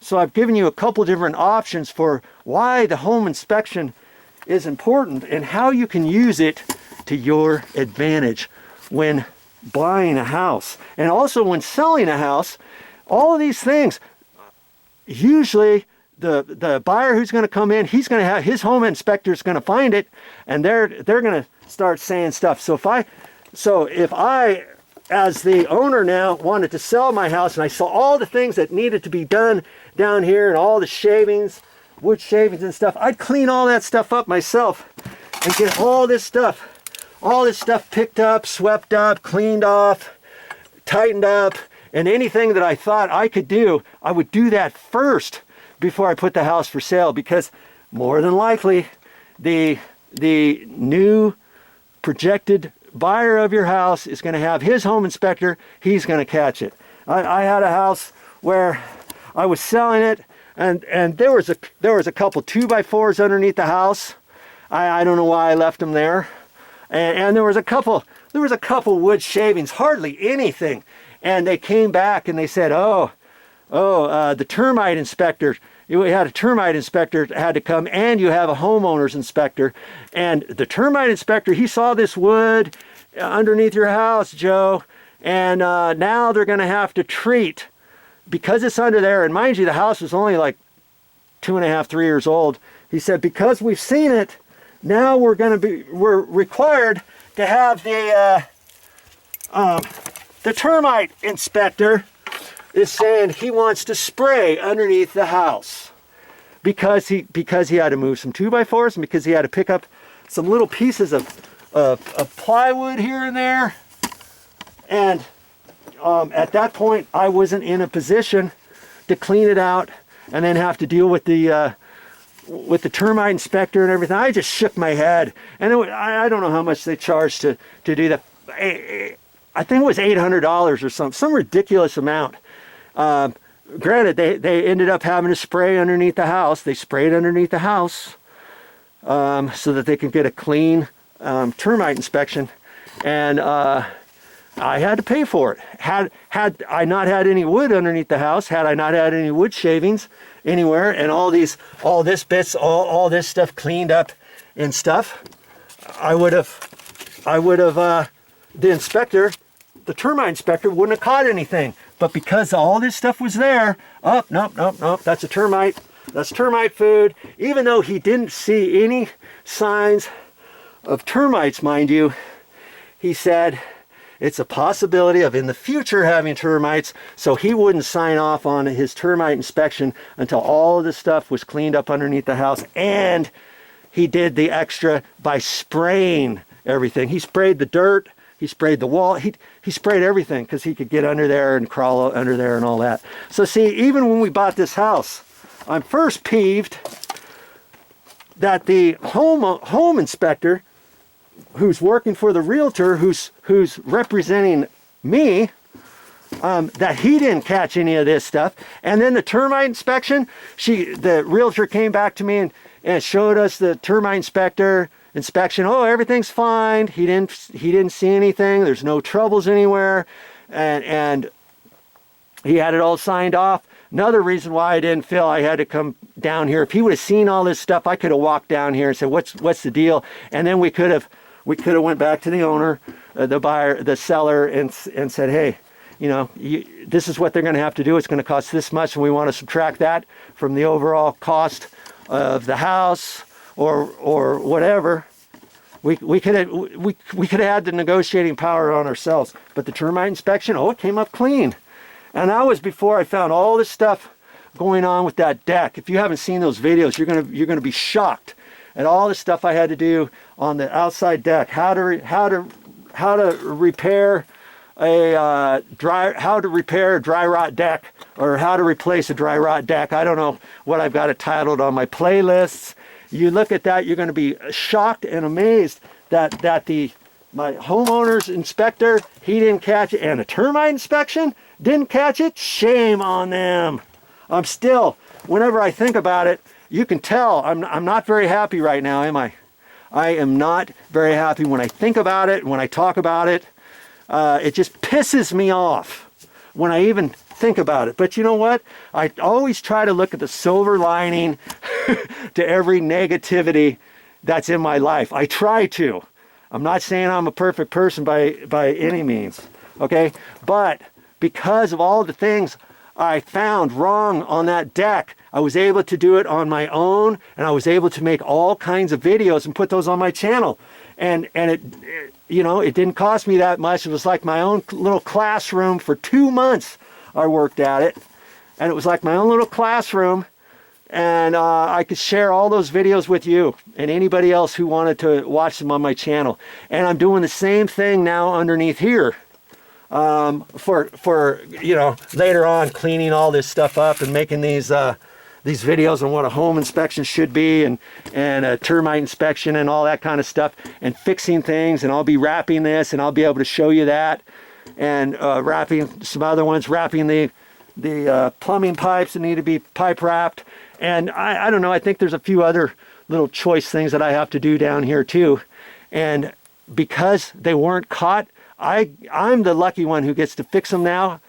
So I've given you a couple different options for why the home inspection is important and how you can use it to your advantage when buying a house and also when selling a house. All of these things, usually the buyer who's going to come in, he's going to have his home inspector is going to find it, and they're going to start saying stuff. So if I as the owner now wanted to sell my house and I saw all the things that needed to be done down here and all the shavings, wood shavings and stuff, I'd clean all that stuff up myself and get all this stuff picked up, swept up, cleaned off, tightened up, and anything that I thought I could do, I would do that first before I put the house for sale, because more than likely the new projected buyer of your house is going to have his home inspector, he's going to catch it. I had a house where I was selling it, and there was a couple 2x4s underneath the house. I don't know why I left them there, and there was a couple wood shavings, hardly anything, and they came back and they said, the termite inspector. You had a termite inspector had to come, and you have a homeowner's inspector. And the termite inspector, he saw this wood underneath your house, Joe, and now they're going to have to treat, because it's under there. And mind you, the house was only like 2.5, 3 years old. He said, because we've seen it, now we're required to have the termite inspector is saying he wants to spray underneath the house because he had to move some 2x4s and because he had to pick up some little pieces of plywood here and there. And at that point, I wasn't in a position to clean it out and then have to deal with the termite inspector and everything. I just shook my head, and I don't know how much they charged to do that. I think it was $800 or some ridiculous amount. Granted, they ended up having to spray underneath the house. They sprayed underneath the house so that they could get a clean termite inspection, and I had to pay for it. Had I not had any wood underneath the house, had I not had any wood shavings anywhere, and all this stuff cleaned up and stuff, I would have the termite inspector wouldn't have caught anything. But because all this stuff was there, nope, that's a termite. That's termite food. Even though he didn't see any signs of termites, mind you, he said it's a possibility of in the future having termites, so he wouldn't sign off on his termite inspection until all of the stuff was cleaned up underneath the house. And he did the extra by spraying everything. He sprayed the dirt. He sprayed the wall. He sprayed everything because he could get under there and crawl under there and all that. So see, even when we bought this house, I'm first peeved that the home inspector, who's working for the realtor, who's representing me, that he didn't catch any of this stuff. And then the termite inspection, the realtor came back to me and showed us the termite inspection. Oh, everything's fine. He didn't see anything. There's no troubles anywhere, and he had it all signed off. Another reason why I didn't feel I had to come down here. If he would have seen all this stuff, I could have walked down here and said, "What's the deal?" And then we could have went back to the owner, the buyer, the seller, and said, "Hey, this is what they're going to have to do. It's going to cost this much, and we want to subtract that from the overall cost of the house." Or whatever. We could have had the negotiating power on ourselves. But the termite inspection, it came up clean. And that was before I found all this stuff going on with that deck. If you haven't seen those videos, you're gonna be shocked at all the stuff I had to do on the outside deck. How to repair a dry rot deck, or how to replace a dry rot deck. I don't know what I've got it titled on my playlists. You look at that, you're going to be shocked and amazed that my homeowner's inspector, he didn't catch it, and a termite inspection didn't catch it. Shame on them. I'm still, whenever I think about it, you can tell I'm not very happy right now, am I? I am not very happy when I think about it, when I talk about it. It just pisses me off when I even think about it. But you know what? I always try to look at the silver lining to every negativity that's in my life. I try to. I'm not saying I'm a perfect person by any means, okay? But because of all the things I found wrong on that deck, I was able to do it on my own, and I was able to make all kinds of videos and put those on my channel. And it you know, it didn't cost me that much. It was like my own little classroom. For 2 months I worked at it, and it was like my own little classroom. And I could share all those videos with you and anybody else who wanted to watch them on my channel. And I'm doing the same thing now underneath here for you know, later on, cleaning all this stuff up and making these videos on what a home inspection should be, and a termite inspection and all that kind of stuff, and fixing things. And I'll be wrapping this, and I'll be able to show you that, and wrapping some other ones, wrapping the plumbing pipes that need to be pipe wrapped. And I don't know, I think there's a few other little choice things that I have to do down here too. And because they weren't caught, I'm the lucky one who gets to fix them now.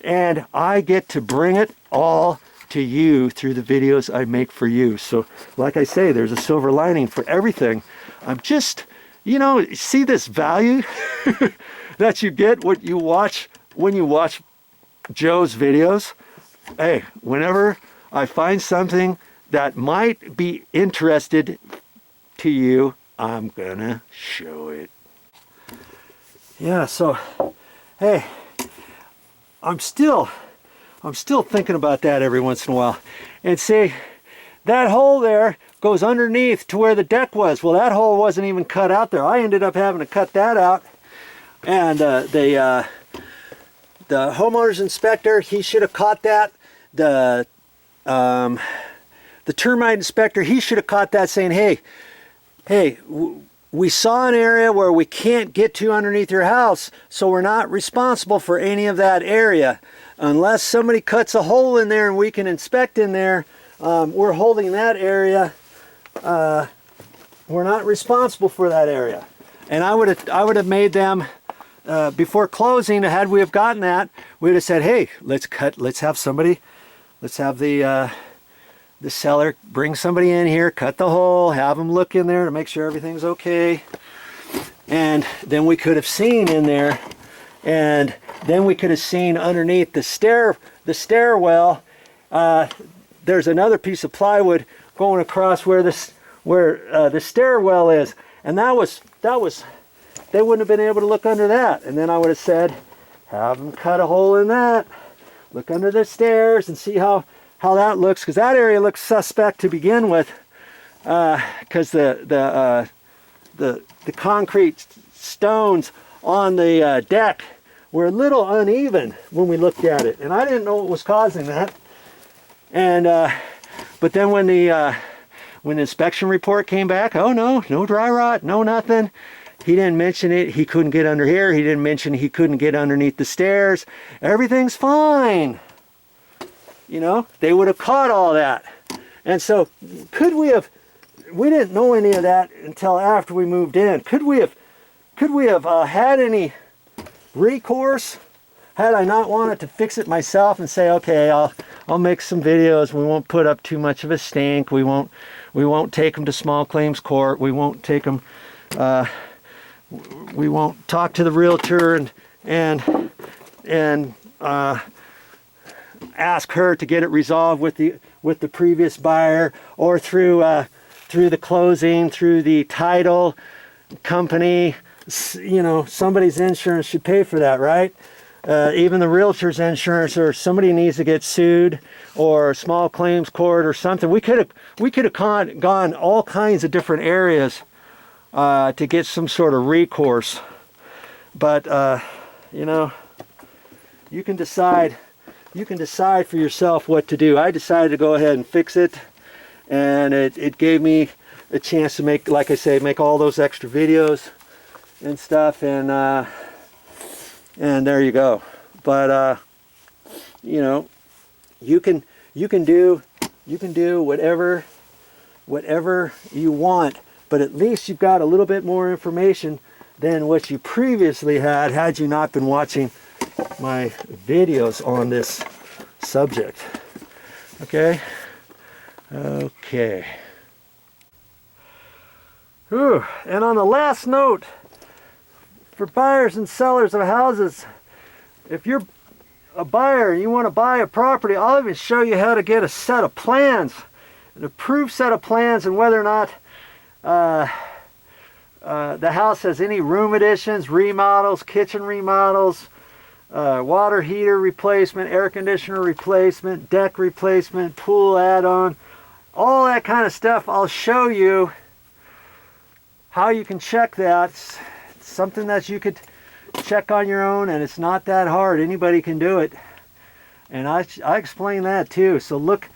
And I get to bring it all to you through the videos I make for you. So like I say, there's a silver lining for everything. I'm just, you know, see this value that you get when you watch Joe's videos. Hey, whenever I find something that might be interested to you, I'm gonna show it. Yeah, so hey, I'm still thinking about that every once in a while. And see, that hole there goes underneath to where the deck was. Well, that hole wasn't even cut out there. I ended up having to cut that out. And the homeowner's inspector, he should have caught that. The termite inspector, he should have caught that, saying, hey, we saw an area where we can't get to underneath your house, so we're not responsible for any of that area. Unless somebody cuts a hole in there and we can inspect in there, we're holding that area. We're not responsible for that area. And I would have made them, before closing, had we have gotten that, we would have said, hey, let's have the seller bring somebody in here, cut the hole, have them look in there to make sure everything's okay. And then we could have seen in there, and then we could have seen underneath the stairwell, there's another piece of plywood going across where the stairwell is. And that was, they wouldn't have been able to look under that. And then I would have said, have them cut a hole in that, look under the stairs and see how that looks, because that area looks suspect to begin with, because the concrete stones on the deck were a little uneven when we looked at it, and I didn't know what was causing that. And but then when the inspection report came back, oh no dry rot, no nothing. He didn't mention it. He couldn't get under here. He didn't mention he couldn't get underneath the stairs. Everything's fine. You know, they would have caught all that. And so we didn't know any of that until after we moved in. Could we have had any recourse had I not wanted to fix it myself and say, okay, I'll make some videos. We won't put up too much of a stink. We won't take them to small claims court. We won't take them, we won't talk to the realtor and ask her to get it resolved with the previous buyer, or through the closing, through the title company. You know, somebody's insurance should pay for that, right? Even the realtor's insurance, or somebody needs to get sued, or small claims court or something. We could have gone all kinds of different areas to get some sort of recourse. But you know, you can decide for yourself what to do. I decided to go ahead and fix it, and it gave me a chance to make, like I say, make all those extra videos and stuff, and there you go. But you know, you can do whatever you want, but at least you've got a little bit more information than what you previously had you not been watching my videos on this subject. Okay? Okay. Whew. And on the last note, for buyers and sellers of houses, if you're a buyer and you want to buy a property, I'll even show you how to get a set of plans, an approved set of plans, and whether or not the house has any room additions, remodels, kitchen remodels, water heater replacement, air conditioner replacement, deck replacement, pool add-on, all that kind of stuff. I'll show you how you can check that. It's something that you could check on your own, and it's not that hard. Anybody can do it, and I explain that too. So look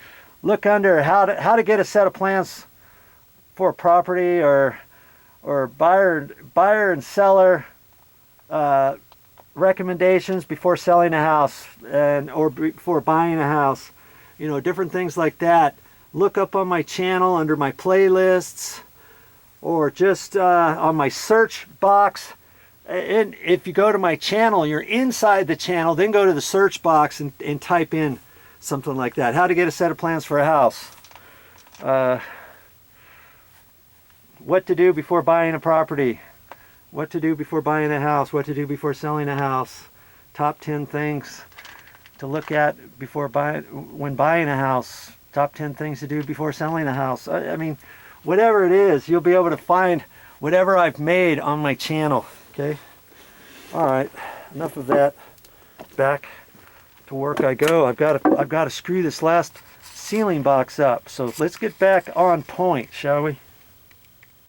under how to get a set of plans for a property, or buyer and seller recommendations before selling a house, or before buying a house, you know, different things like that. Look up on my channel under my playlists, or just on my search box. And if you go to my channel, you're inside the channel, then go to the search box and type in something like that. How to get a set of plans for a house. What to do before buying a property. What to do before buying a house. What to do before selling a house. Top 10 things to look at when buying a house. Top 10 things to do before selling a house. I mean, whatever it is, you'll be able to find whatever I've made on my channel. Okay? All right, enough of that. Back to work I go. I've got to screw this last ceiling box up. So let's get back on point, shall we?